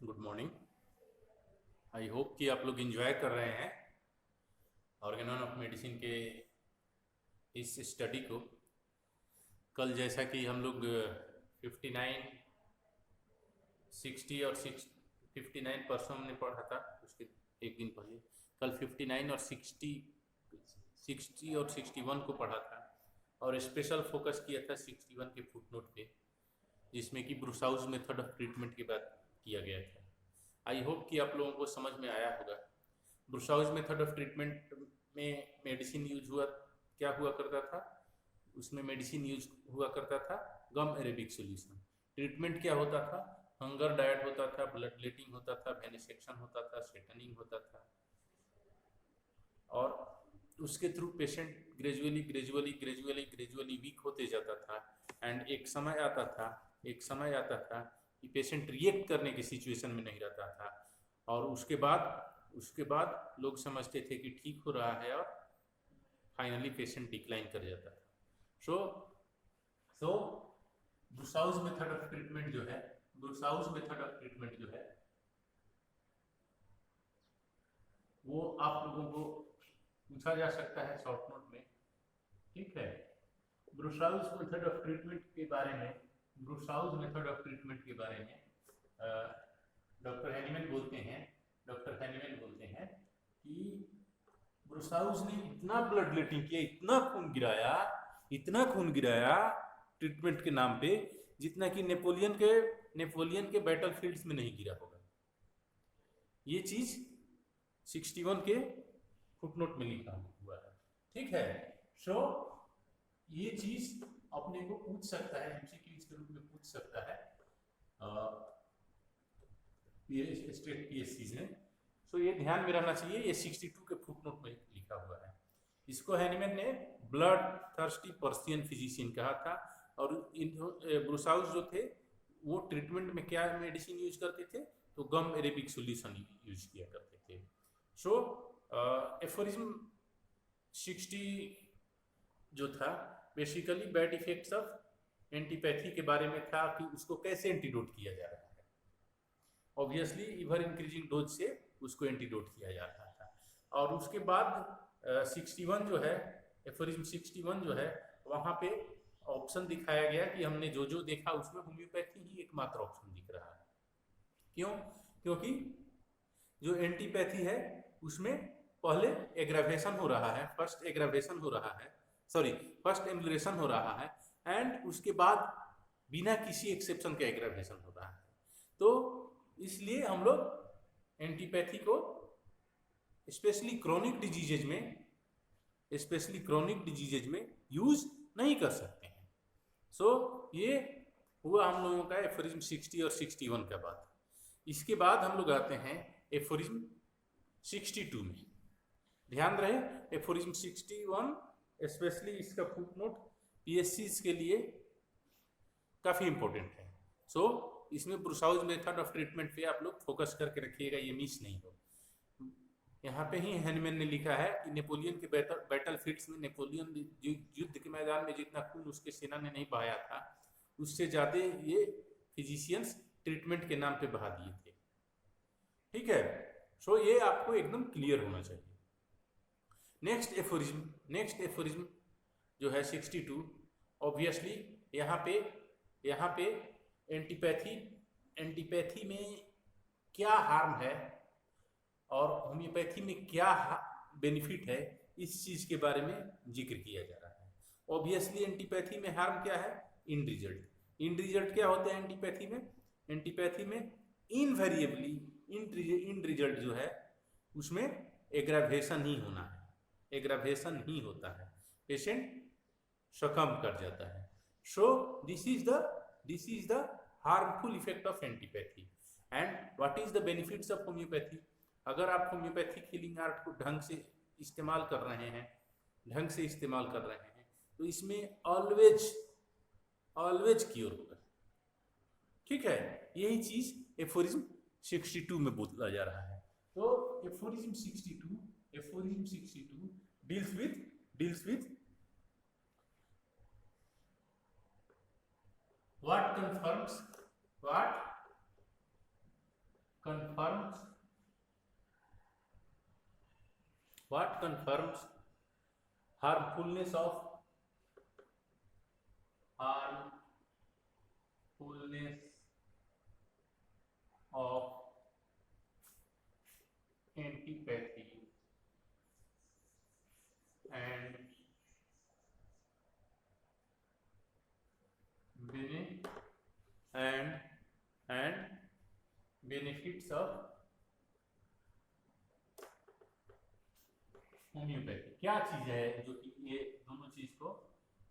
Good morning. I hope कि आप लोग एंजॉय कर रहे हैं ऑर्गेनॉन ऑफ मेडिसिन के इस स्टडी को। कल जैसा कि हम लोग 59, 60 और 59% हमने पढ़ा था, उसके एक दिन पहले कल 59 और 60 और 61 को पढ़ा था और स्पेशल फोकस किया था 61 के फुटनोट पे, जिसमें कि ब्रुसाउज मेथड ऑफ ट्रीटमेंट की बात किया गया था। आई होप कि आप लोगों को समझ में आया होगा। ब्रुसाउज मेथड ऑफ ट्रीटमेंट में मेडिसिन यूज हुआ, क्या हुआ करता था उसमें? मेडिसिन यूज हुआ करता था गम एरेबिक सॉल्यूशन। ट्रीटमेंट क्या होता था? हंगर डाइट होता था, ब्लड ब्लीडिंग होता था, वेनिसेक्शन होता था, स्ट्रेटनिंग होता था, और उसके through patient gradually gradually gradually gradually weak होते जाता था। एंड एक समय आता था कि पेशेंट रिएक्ट करने की सिचुएशन में नहीं रहता था, और उसके बाद लोग समझते थे कि ठीक हो रहा है, और फाइनली पेशेंट डिक्लाइन कर जाता था। सो सो ब्रुसाउज मेथड ऑफ ट्रीटमेंट जो है, ब्रुसाउज मेथड ऑफ ट्रीटमेंट जो है वो आप लोगों को पूछा जा सकता है शॉर्ट नोट में। ठीक है, ब्रुसाउज मेथड ऑफ ट्रीटमेंट के बारे में, ब्रुसाउज मेथड ऑफ ट्रीटमेंट के बारे में डॉक्टर हैनीमैन बोलते हैं कि ब्रुसाउज ने इतना ब्लड लेटिंग किया, इतना खून गिराया ट्रीटमेंट के नाम पे, जितना कि नेपोलियन के बैटल फील्ड्स में नहीं गिरा होगा। ये चीज 61 के फुटनोट में लिखा हुआ है। ठीक है, सो ये चीज अपने को पूछ सकता है, एमसीक्यूज के रूप में पूछ सकता है स्टेट पीएससी ने। सो ये ध्यान में रहना चाहिए, ये 62 के फुटनोट में लिखा हुआ है। इसको हैनीमैन ने ब्लड थर्स्टी पर्सियन फिजिशियन कहा था। और ब्रुसाउस जो थे वो ट्रीटमेंट में क्या मेडिसिन यूज करते थे? तो गम एरेबिक सॉल्यूशन यूज किया करते थे। सो एफोरिज्म 60 जो था basically bad effects of antipathy के बारे में था, कि उसको कैसे एंटीडोट किया जा रहा है। ऑब्वियसली इवर इंक्रीजिंग डोज से उसको एंटीडोट किया जा रहा था। और उसके बाद 61 जो है, एफोरिज्म 61 जो है, वहाँ पे ऑप्शन दिखाया गया कि हमने जो जो देखा उसमें होम्योपैथी ही एकमात्र ऑप्शन दिख रहा है। क्यों? क्योंकि जो एंटीपैथी है उसमें पहले एग्रावेशन हो रहा है, फर्स्ट एम्बुलेशन हो रहा है, एंड उसके बाद बिना किसी एक्सेप्शन के एग्रावेशन हो रहा है। तो इसलिए हम लोग एंटीपैथी को स्पेशली क्रॉनिक डिजीजेज में यूज नहीं कर सकते हैं। सो ये हुआ हम लोगों का एफोरिज्म 60 और 61 का बात। इसके बाद हम लोग आते हैं एफोरिज्म 62 में। ध्यान रहे, एफोरिज्म 61 स्पेशली इसका फुटनोट पीएससी के लिए काफी इंपॉर्टेंट है। सो इसमें ब्रुसाउज मेथड ऑफ ट्रीटमेंट पे आप लोग फोकस करके रखिएगा, ये मिस नहीं हो। यहाँ पे ही हैनीमैन ने लिखा है कि नेपोलियन के बैटल फील्ड्स में, नेपोलियन युद्ध के मैदान में जितना खून उसके सेना ने नहीं बहाया था, उससे ज्यादा ये फिजिशियंस ट्रीटमेंट के नाम पे बहा दिए थे। ठीक है, सो ये आपको एकदम क्लियर होना चाहिए। नेक्स्ट एफोरिज्म जो है 62, ऑब्वियसली यहाँ पे एंटीपैथी में क्या हार्म है और होम्योपैथी में क्या बेनिफिट है, इस चीज के बारे में जिक्र किया जा रहा है। ऑब्वियसली एंटीपैथी में हार्म क्या है? इंड रिजल्ट क्या होता है एंटीपैथी में इनवेरिएबली इंड रिजल्ट जो है उसमें एग्रावेशन ही होता है, पेशेंट सकम कर जाता है। So this is the harmful effect of antipathy. And what is the benefits of homeopathy? अगर आप होम्योपैथिक हीलिंग आर्ट को ढंग से इस्तेमाल कर रहे हैं तो इसमें ऑलवेज क्योर होगा। ठीक है, यही चीज एफोरिज्म 62 में बोला जा रहा है। तो aphorism 62 deals with what confirms harmfulness of antipathy and benefits of homeopathy. क्या चीज है जो कि ये दोनों चीज को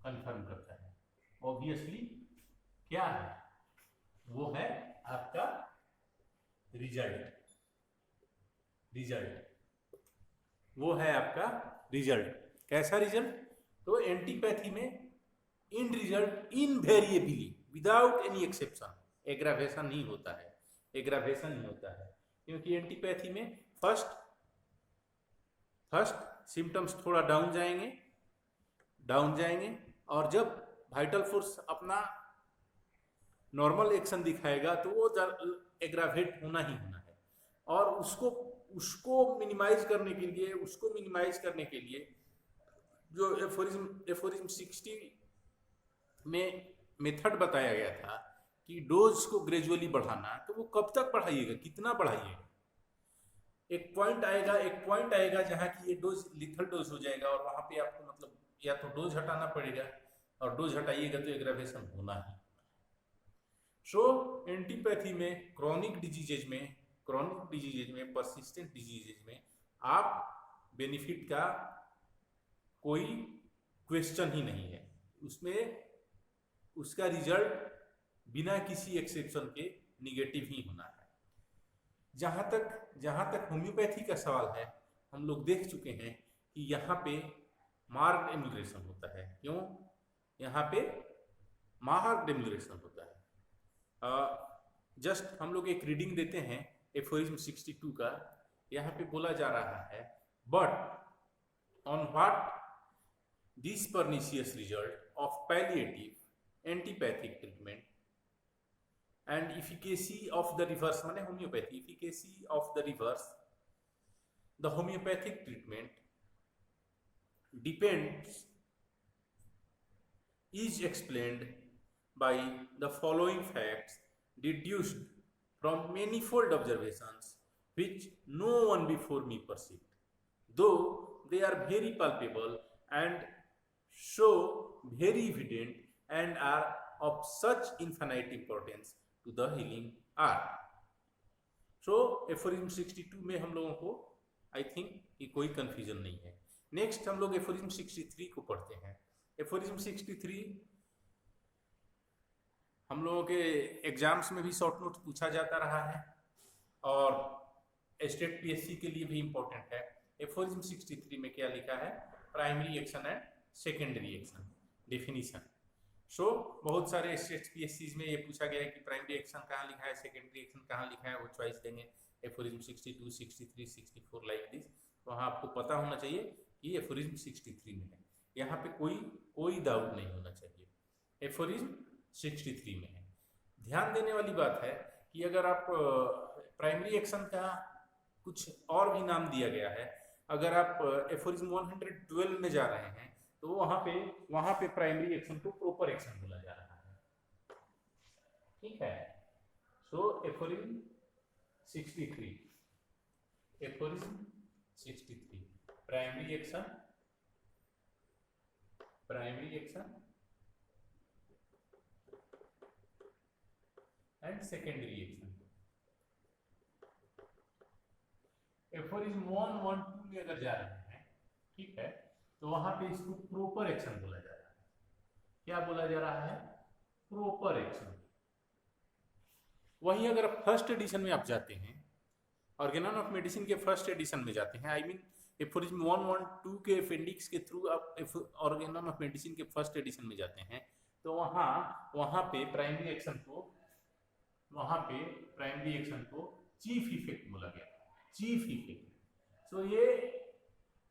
कंफर्म करता है? ऑब्वियसली क्या है? वो है आपका रिजल्ट। वो है आपका रिजल्ट। कैसा रिजल्ट? तो एंटीपैथी में इन result invariably without any exception aggravation नहीं होता है, क्योंकि एंटीपैथी में फर्स्ट सिम्टम्स थोड़ा डाउन जाएंगे और जब वाइटल फोर्स अपना नॉर्मल एक्शन दिखाएगा तो वो एग्रावेट होना ही होना है। और उसको मिनिमाइज करने के लिए जो एफोरिज्म 60 में मेथड बताया गया था कि डोज को ग्रेजुअली बढ़ाना, तो वो कब तक बढ़ाइएगा, कितना बढ़ाइएगा? एक पॉइंट आएगा जहां की ये डोज लिथल डोज हो जाएगा और वहां पे आपको मतलब या तो डोज हटाना पड़ेगा, और डोज हटाइएगा तो एग्रावेशन होना ही। सो एंटीपैथी में क्रॉनिक डिजीजेज में पर्सिस्टेंट डिजीजेज में आप बेनिफिट का कोई क्वेश्चन ही नहीं है, उसमें उसका रिजल्ट बिना किसी एक्सेप्शन के निगेटिव ही होना है। जहां तक होम्योपैथी का सवाल है, हम लोग देख चुके हैं कि यहाँ पे मार्क्ड एम्यूलेशन होता है। क्यों यहाँ पे मार्क्ड एम्यूलेशन होता है? जस्ट हम लोग एक रीडिंग देते हैं एफोरिज्म 62 का। यहाँ पे बोला जा रहा है, but on what this pernicious result of palliative antipathic treatment and efficacy of the reverse, माने homeopathy, efficacy of the reverse, the homeopathic treatment depends, is explained by the following facts deduced from manifold observations which no one before me perceived, though they are very palpable and so very evident and are of such infinite importance to the healing art. So aphorism 62 में हम लोगों को I think ये कोई confusion नहीं है। Next हम लोग एफोरिज्म 63 को पढ़ते हैं। एफोरिज्म 63 हम लोगों के एग्जाम्स में भी शॉर्ट नोट पूछा जाता रहा है और स्टेट पीएससी के लिए भी इम्पोर्टेंट है। एफोरिज्म 63 में क्या लिखा है? Primary action and secondary action definition. So बहुत सारे स्टेट पीएससी में ये पूछा गया है कि प्राइमरी एक्शन कहाँ लिखा है, सेकेंडरी एक्शन कहाँ लिखा है, वो चॉइस देंगे एफोरिज्म 62, 63, 64 लाइक दिस। वहाँ आपको पता होना चाहिए कि एफोरिज्म 63 में है, यहाँ पे कोई डाउट नहीं होना चाहिए, एफोरिज्म 63 में है। ध्यान देने वाली बात है कि अगर आप प्राइमरी एक्शन का कुछ और भी नाम दिया गया है, अगर आप एफोरिज्म 112 में जा रहे हैं तो वहां पे प्राइमरी एक्शन को प्रॉपर एक्शन बोला जा रहा है। ठीक है। So aphorism 63 primary action and secondary action. Aphorism 112 में अगर जा रहे हैं, ठीक है, तो वहां पे इसको प्रॉपर एक्शन बोला जा रहा है। क्या बोला जा रहा है? Proper action. वहीं अगर फर्स्ट एडिशन में आप जाते हैं, ऑर्गेनन ऑफ मेडिसिन के फर्स्ट एडिशन में जाते हैं, आई मीन एफोरिज्म 112 के अपेंडिक्स के थ्रू आप ऑर्गेनन ऑफ मेडिसिन के फर्स्ट एडिशन में जाते हैं, तो वहां पे प्राइमरी एक्शन को चीफ इफेक्ट बोला गया, चीफ इफेक्ट। सो ये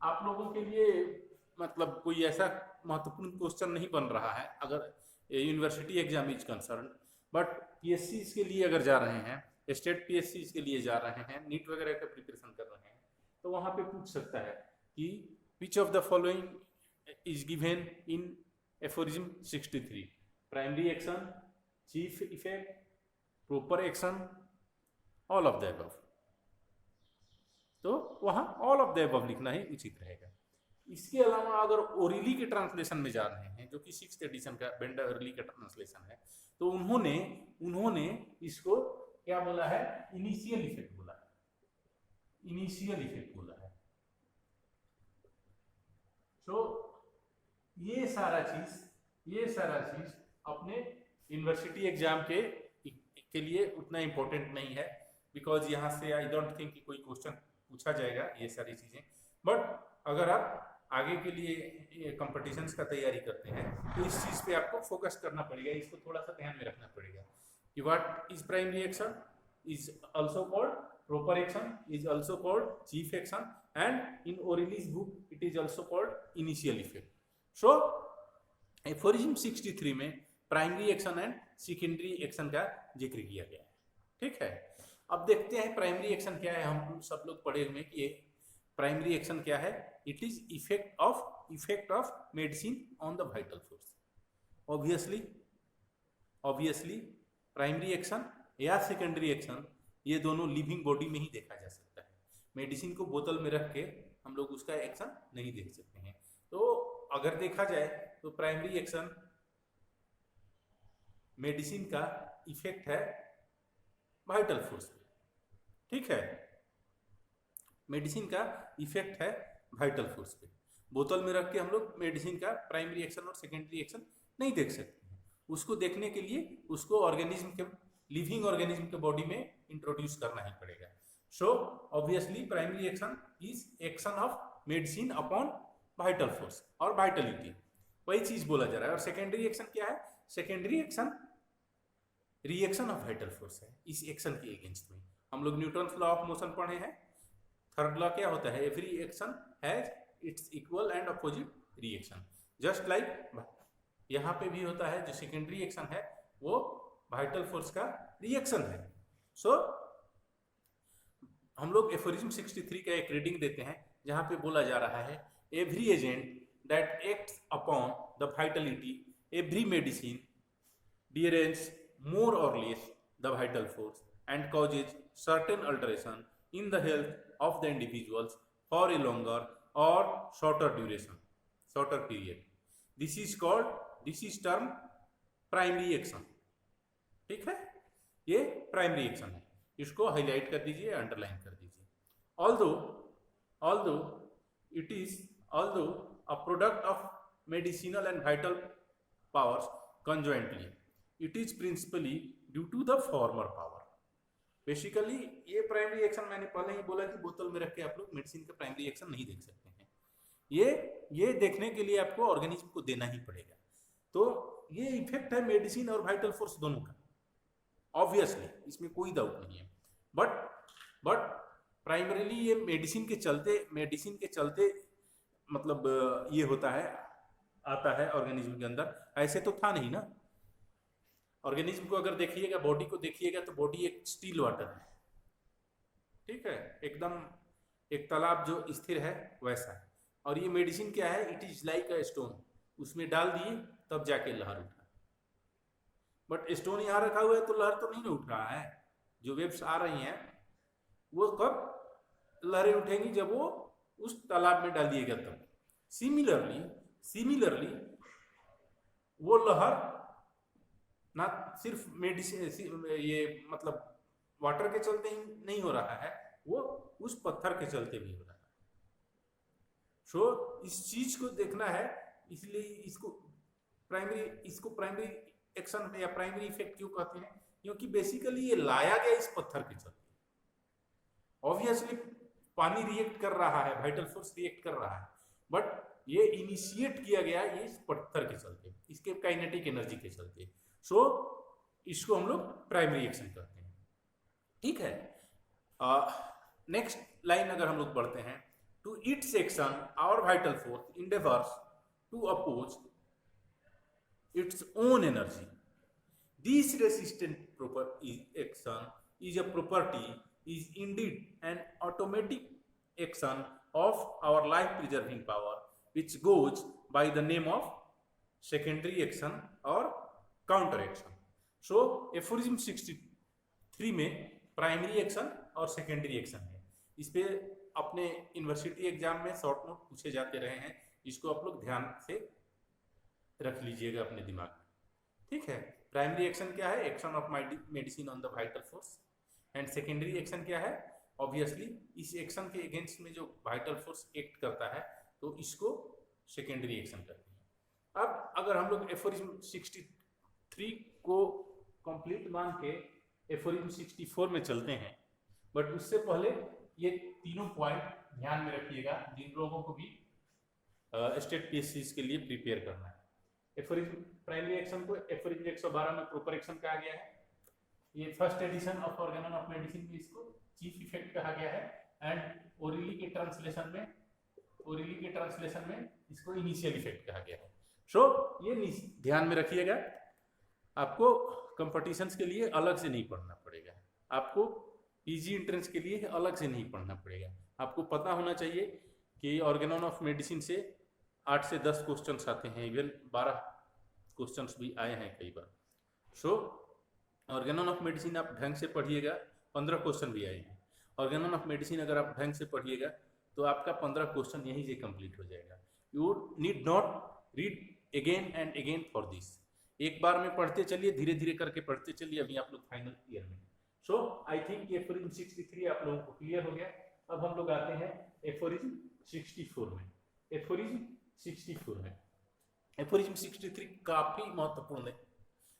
आप लोगों के लिए मतलब कोई ऐसा महत्वपूर्ण क्वेश्चन नहीं बन रहा है अगर university exam is concern, but PSC के लिए अगर जा रहे हैं स्टेट पीएससी के लिए जा रहे हैं, नीट वगैरह का प्रिपरेशन कर रहे हैं, तो वहां पे पूछ सकता है कि which of the following is given in aphorism 63, primary action, chief effect, proper action, all of the above. तो वहां ऑल ऑफ द अबव लिखना ही उचित रहेगा। इसके अलावा अगर ओरिली के ट्रांसलेशन में जा रहे हैं, जो कि 6th एडिशन का बेंडर ओरिली का ट्रांसलेशन है, तो उन्होंने इसको क्या बोला है, इनिशियल इफेक्ट बोला है, इनिशियल इफेक्ट बोला है। तो ये सारा चीज अपने यूनिवर्सिटी एग्जाम के लिए उतना इंपॉर्टेंट नहीं है, बिकॉज यहाँ से आई डोंट थिंक कि कोई क्वेश्चन पूछा जाएगा ये सारी चीजें। बट अगर आप आगे के लिए कंपटीशंस का तैयारी करते हैं तो इस चीज पे आपको फोकस करना पड़ेगा, इसको थोड़ा सा ध्यान में रखना पड़ेगा कि what is primary action, is also called proper action, is also called chief action, and in ओरिलीज book it is also called initial effect. So aphorism 63 में primary action and secondary action का जिक्र किया गया है। ठीक है, अब देखते हैं प्राइमरी एक्शन क्या है। हम सब लोग पढ़े हुए कि ये प्राइमरी एक्शन क्या है। It is effect of medicine on the vital force. Obviously primary action या सेकेंडरी एक्शन ये दोनों लिविंग बॉडी में ही देखा जा सकता है। मेडिसिन को बोतल में रख के हम लोग उसका एक्शन नहीं देख सकते हैं। तो अगर देखा जाए तो प्राइमरी एक्शन मेडिसिन का इफेक्ट है वाइटल फोर्स पे। ठीक है, मेडिसिन का इफेक्ट है वाइटल फोर्स पे। बोतल में रख के हम लोग मेडिसिन का प्राइमरी एक्शन और सेकेंडरी एक्शन नहीं देख सकते हैं। उसको देखने के लिए उसको ऑर्गेनिज्म के लिविंग ऑर्गेनिज्म के बॉडी में इंट्रोड्यूस करना ही पड़ेगा। So obviously primary action is action of medicine upon vital force और वाइटलिटी, वही चीज बोला जा रहा है। और सेकेंडरी एक्शन क्या है, secondary action reaction of vital force है इस एक्शन के अगेंस्ट में। हम लोग न्यूटन्स लॉ ऑफ मोशन पढ़े हैं। थर्ड लॉ क्या होता है, every action has its equal and opposite reaction. Just like यहाँ पे भी होता है, जो सेकेंडरी एक्शन है वो वाइटल फोर्स का रिएक्शन है। सो हम लोग एफोरिज्म 63 का एक रीडिंग देते हैं जहाँ पे बोला जा रहा है, every agent that acts upon the Vitality, every medicine deranges more or less the vital force and causes certain alteration in the health of the individuals for a longer or shorter period. This is termed primary action. ठीक है, ये primary action है। इसको highlight कर दीजिए, underline कर दीजिए। although it is a product of medicinal and vital powers conjointly, it is principally due to the former power. Basically ये प्राइमरी एक्शन मैंने पहले ही बोला कि बोतल में रख के आप लोग मेडिसिन का प्राइमरी एक्शन नहीं देख सकते हैं। ये देखने के लिए आपको ऑर्गेनिज्म को देना ही पड़ेगा। तो ये इफेक्ट है मेडिसिन और वाइटल फोर्स दोनों का, ऑब्वियसली इसमें कोई डाउट नहीं है। बट प्राइमरीली ये मेडिसिन के चलते मतलब ये होता है, आता है ऑर्गेनिज्म के अंदर। ऐसे तो था नहीं ना। ऑर्गेनिज्म को अगर देखिएगा, बॉडी को देखिएगा, तो बॉडी एक स्टील वाटर है। ठीक है, एकदम एक तालाब जो स्थिर है वैसा है। और ये मेडिसिन क्या है, it is like a stone. उसमें डाल दिए तब जाके लहर उठा। बट स्टोन यहाँ रखा हुआ है तो लहर तो नहीं ना उठ रहा है। जो वेव्स आ रही हैं वो कब लहरें उठेंगी, जब वो उस तालाब में डाल दिएगा तब। सिमिलरली वो लहर ना सिर्फ मेडिसिन ये मतलब वाटर के चलते ही नहीं हो रहा है, वो उस पत्थर के चलते भी हो रहा है। सो इस चीज को देखना है, इसलिए इसको प्राइमरी एक्शन या प्राइमरी इफेक्ट क्यों कहते हैं, क्योंकि बेसिकली ये लाया गया इस पत्थर के चलते। ऑब्वियसली पानी रिएक्ट कर रहा है, वाइटल फोर्स रिएक्ट कर रहा है, बट ये इनिशिएट किया गया ये इस पत्थर के चलते, इसके काइनेटिक एनर्जी के चलते। सो इसको हम लोग प्राइमरी एक्शन कहते हैं। ठीक है, नेक्स्ट लाइन अगर हम लोग पढ़ते हैं, to its action our vital force endeavours to oppose its own energy, this resistant proper action is a property is indeed an automatic action of our life preserving power which goes by the name of secondary action or counter action. So aphorism 63 में primary action और secondary action है। इस पे अपने university exam में short note पूछे जाते रहे हैं, इसको आप लोग ध्यान से रख लीजिएगा अपने दिमाग में, ठीक है। प्राइमरी एक्शन क्या है? Action of medicine on the vital force. And secondary action क्या है? ऑब्वियसली इस एक्शन के अगेंस्ट में जो वाइटल फोर्स एक्ट करता है तो इसको सेकेंडरी एक्शन कहते हैं। अब अगर हम लोग एफोरिज्म 63 को कंप्लीट मान के एफोरिज्म 64 में चलते हैं, बट उससे पहले ये तीनों पॉइंट ध्यान में रखिएगा जिन लोगों को भी स्टेट पीएससी के लिए प्रिपेयर करना है। एफोरिज्म प्राइमरी एक्शन को एफोरिज्म 112 में प्रॉपर एक्शन कहा गया है। ये first edition of Organon of medicine में इसको चीफ इफेक्ट कहा गया है, एंड ओरिली के ट्रांसलेशन में इसको इनिशियल इफेक्ट कहा गया है। सो ये ध्यान में रखिएगा, आपको कंपटीशंस के लिए अलग से नहीं पढ़ना पड़ेगा, आपको पीजी एंट्रेंस के लिए अलग से नहीं पढ़ना पड़ेगा। आपको पता होना चाहिए कि ऑर्गेनन ऑफ मेडिसिन से 8 से 10 क्वेश्चंस आते हैं, इवन 12 क्वेश्चंस भी आए हैं कई बार। सो ऑर्गेनन ऑफ मेडिसिन आप ढंग से पढ़िएगा, 15 क्वेश्चन भी आए हैं। ऑर्गेनन ऑफ मेडिसिन अगर आप ढंग से पढ़िएगा तो आपका 15 क्वेश्चन यहीं से कंप्लीट हो जाएगा। You need not read again and again for this. एक बार में पढ़ते चलिए, धीरे धीरे करके पढ़ते चलिए, अभी आप लोग फाइनल ईयर में। सो आई थिंक एफोरिज्म 63 आप लोगों को क्लियर हो गया। अब हम लोग आते हैं एफोरिज्म 64 में। एफोरिज्म 63 काफी महत्वपूर्ण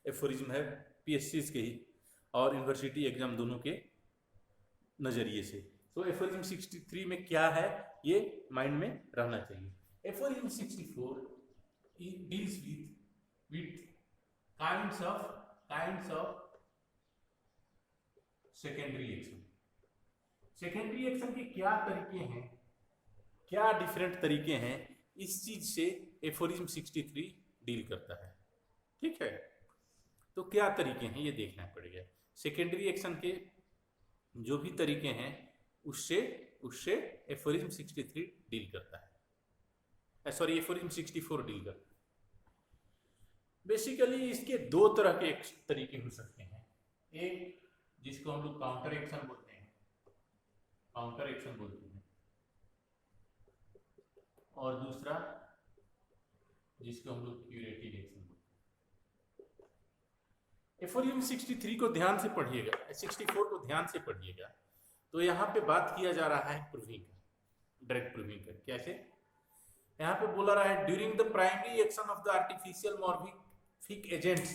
एफोरिज्म है पीएससी के ही और यूनिवर्सिटी एग्जाम दोनों के नजरिए से। तो एफोरिज्म 63 में क्या है ये माइंड में रहना चाहिए। Aphorism 64 deals with kinds of secondary action. Secondary action के क्या तरीके हैं, क्या डिफरेंट तरीके हैं, इस चीज से एफोरिज्म 63 डील करता है, ठीक है। तो क्या तरीके हैं ये देखना पड़ेगा। सेकेंडरी एक्शन के जो भी तरीके हैं उससे एफोरिज्म 63 डील करता है, सॉरी एफोरिज्म 64 डील करता है। बेसिकली इसके दो तरह के तरीके हो सकते हैं, एक जिसको हम लोग काउंटर एक्शन बोलते हैं, और दूसरा जिसको हम लोग क्यूरेटिव एक्शन बोलते हैं। एफोरिज्म 63 को ध्यान से पढ़िएगा, 64 को ध्यान से पढ़िएगा। तो यहाँ पे बात किया जा रहा है प्रूविंग का, डायरेक्ट प्रूविंग का। कैसे? यहाँ पे बोला रहा है during the primary action of the artificial morphic agents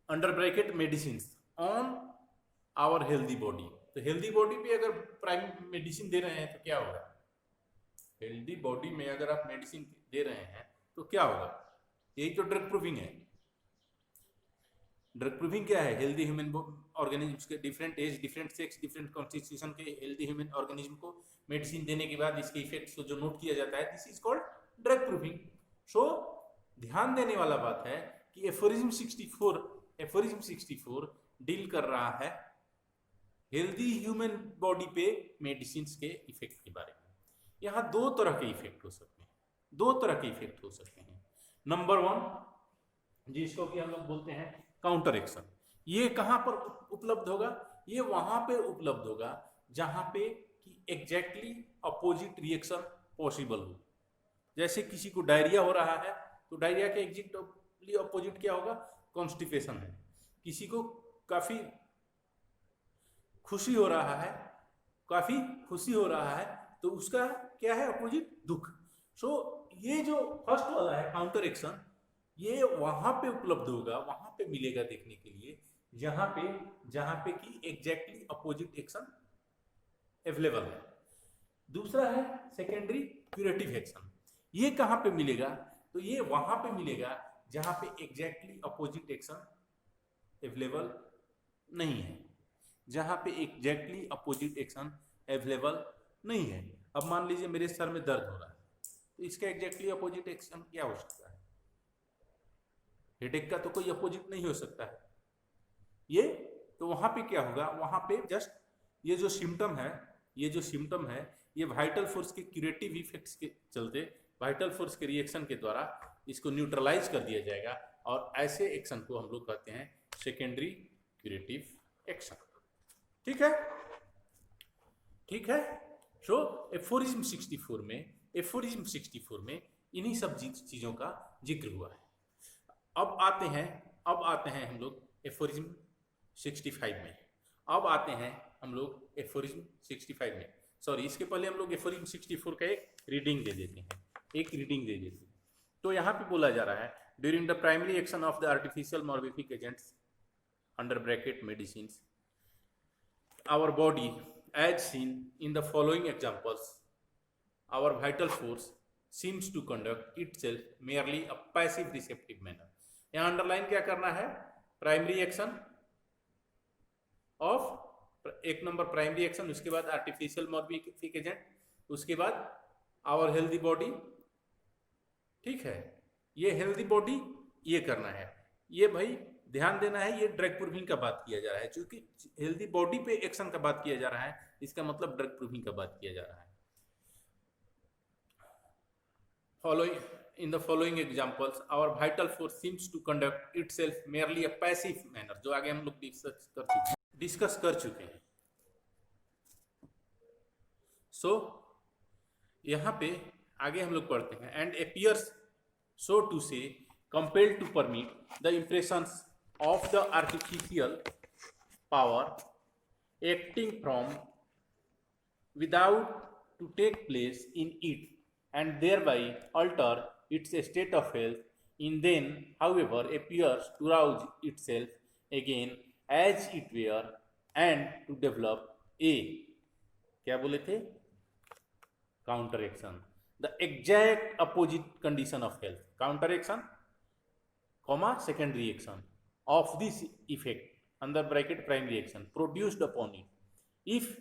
under bracket medicine on our healthy body. तो हेल्दी बॉडी पे अगर प्राइम मेडिसिन दे रहे हैं तो क्या होगा? हेल्दी बॉडी में अगर आप मेडिसिन दे रहे हैं तो क्या होगा? यही तो ड्रग प्रूविंग है। ड्रग प्रूविंग क्या है? हेल्दी ह्यूमन ऑर्गेनिज्म के different age, different sex, different constitution के हेल्दी ह्यूमन ऑर्गेनिज्म को मेडिसिन देने के बाद इसके इफेक्ट्स को जो नोट किया जाता है, this is called drug proving. So ध्यान देने वाला बात है कि एफोरिज्म 64 डील कर रहा है हेल्दी ह्यूमन बॉडी पे मेडिसिन के इफेक्ट के बारे में। यहाँ दो तरह के इफेक्ट हो सकते हैं, नंबर 1 जिसको कि हम लोग बोलते हैं काउंटर एक्शन। ये कहाँ पर उपलब्ध होगा? ये वहां पे उपलब्ध होगा जहां पे कि एग्जैक्टली अपोजिट रिएक्शन पॉसिबल हो। जैसे किसी को डायरिया हो रहा है तो डायरिया के एग्जैक्टली अपोजिट क्या होगा? कॉन्स्टिपेशन है। किसी को काफी खुशी हो रहा है तो उसका क्या है? अपोजिट दुख। सो ये जो फर्स्ट वाला है काउंटर एक्शन, ये वहां पे उपलब्ध होगा, वहां पे मिलेगा देखने के लिए जहां पे कि एग्जैक्टली अपोजिट एक्शन अवेलेबल है। दूसरा है सेकेंडरी क्यूरेटिव एक्शन। ये कहां पे मिलेगा? तो ये वहां पे मिलेगा जहां पे एग्जैक्टली अपोजिट एक्शन अवेलेबल नहीं है, अब मान लीजिए मेरे सर में दर्द हो रहा है तो इसका एग्जैक्टली अपोजिट एक्शन क्या हो सकता है? हेडेक का तो कोई अपोजिट नहीं हो सकता है। ये तो वहां पे क्या होगा, वहां पे जस्ट ये जो सिम्टम है, ये वाइटल फोर्स के क्यूरेटिव इफेक्ट्स के चलते, वाइटल फोर्स के रिएक्शन के द्वारा इसको न्यूट्रलाइज कर दिया जाएगा, और ऐसे एक्शन को हम लोग कहते हैं सेकेंडरी क्यूरेटिव एक्शन। ठीक है, ठीक है। सो एफोरिज्म 64 में इन्हीं सब चीजों का जिक्र हुआ है। अब आते हैं हम लोग एफोरिज्म 65 में। अब आते हैं हम लोग एफोरिज्म 65 में, सॉरी इसके पहले हम लोग एफोरिज्म 64 का एक रीडिंग दे देते हैं। तो यहाँ पे बोला जा रहा है, during the primary action of the artificial morbific agents under bracket medicines, our body as seen in the following examples, our vital force seems to conduct itself merely a passive receptive manner. यहाँ underline क्या करना है, primary action of, एक number primary action, उसके बाद artificial मॉर्बिफिक agent, उसके बाद our healthy body. ठीक है, ये हेल्दी बॉडी ये करना है, ये भाई ध्यान देना है, ये ड्रग प्रूविंग का बात किया जा रहा है, क्योंकि हेल्दी बॉडी पे एक्शन का बात किया जा रहा है, इसका मतलब ड्रग प्रूविंग का बात किया जा रहा है। Following in the following examples, our vital force seems to conduct itself merely a passive manner, जो आगे हम लोग डिस्कस कर चुके हैं। सो यहाँ पे आगे हम लोग पढ़ते हैं, and appears so to say compelled to permit the impressions of the artificial power acting from without to take place in it, and thereby alter its state of health, in then, however, appears to rouse itself again as it were, and to develop a, क्या बोले थे, counter action, the exact opposite condition of health, counter action comma secondary action of this effect under bracket primary action produced upon it, if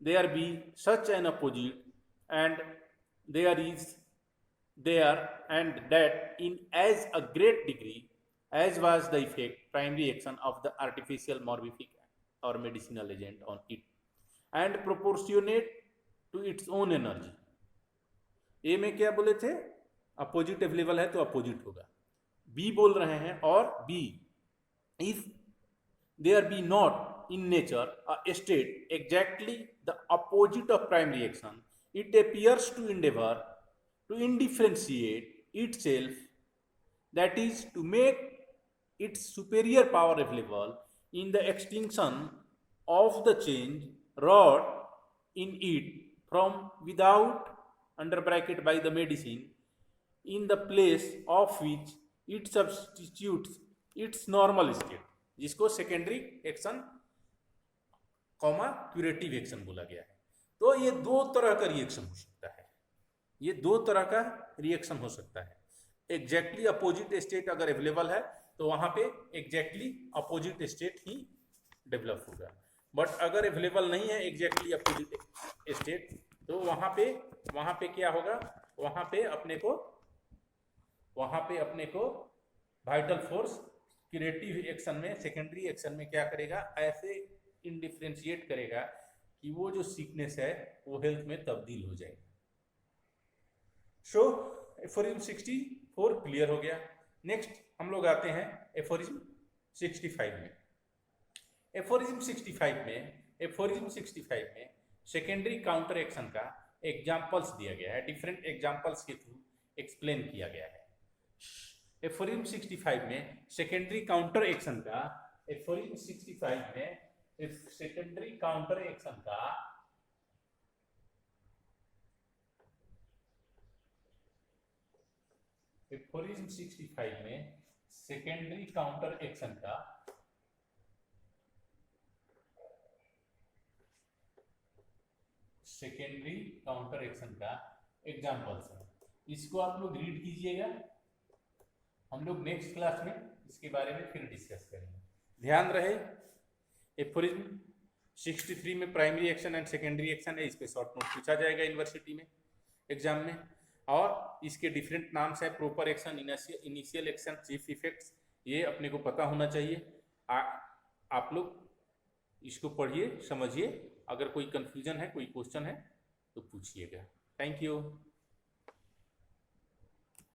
there be such an opposite, and there and that in as a great degree as was the effect primary action of the artificial morbific or medicinal agent on it, and proportionate to its own energy। ए में क्या बोले थे, opposite available है तो opposite होगा, B बोल रहे हैं, और be if there be not in nature a state exactly the opposite of primary action, it appears to endeavor to indifferentiate itself, that is to make its superior power available in the extinction of the change wrought in it from without under bracket by the medicine, in the place of which it substitutes its normal state, जिसको secondary action comma curative action बोला गया है। तो ये दो तरह का reaction हो सकता है, ये दो तरह का रिएक्शन हो सकता है। एग्जैक्टली अपोजिट स्टेट अगर अवेलेबल है तो वहां पे एग्जैक्टली अपोजिट स्टेट ही डेवलप होगा, बट अगर अवेलेबल नहीं है एग्जैक्टली अपोजिट स्टेट, तो वहां पे क्या होगा, वहां पे अपने को वाइटल फोर्स क्यूरेटिव एक्शन में, सेकेंडरी एक्शन में क्या करेगा, ऐसे इंडिफरेंशिएट करेगा कि वो जो सीकनेस है वो हेल्थ में तब्दील हो जाएगी। सो एफोरिज्म 64 क्लियर हो गया। नेक्स्ट हम लोग आते हैं एफोरिज्म 65 में। एफोरिज्म 65 में सेकेंडरी काउंटर एक्शन का एग्जाम्पल्स दिया गया है, डिफरेंट एग्जाम्पल्स के थ्रू एक्सप्लेन किया गया है। एफोरिज्म 65 में सेकेंडरी काउंटर एक्शन का, एफोरिज्म 65 में सेकेंडरी काउंटर एक्शन का एफोरिज्म 65 में सेकेंडरी काउंटर एक्शन का एग्जाम्पल्स है। इसको आप लोग रीड कीजिएगा, हम लोग नेक्स्ट क्लास में इसके बारे में फिर डिस्कस करेंगे। ध्यान रहे एफोरिज्म 63 में primary action and secondary action है, इस पे शॉर्ट नोट पूछा जाएगा यूनिवर्सिटी में एग्जाम में, और इसके डिफरेंट नाम्स है, proper action, initial action, chief effects, ये अपने को पता होना चाहिए। आप लोग इसको पढ़िए, समझिए, अगर कोई कंफ्यूजन है, कोई क्वेश्चन है तो पूछिएगा। Thank you.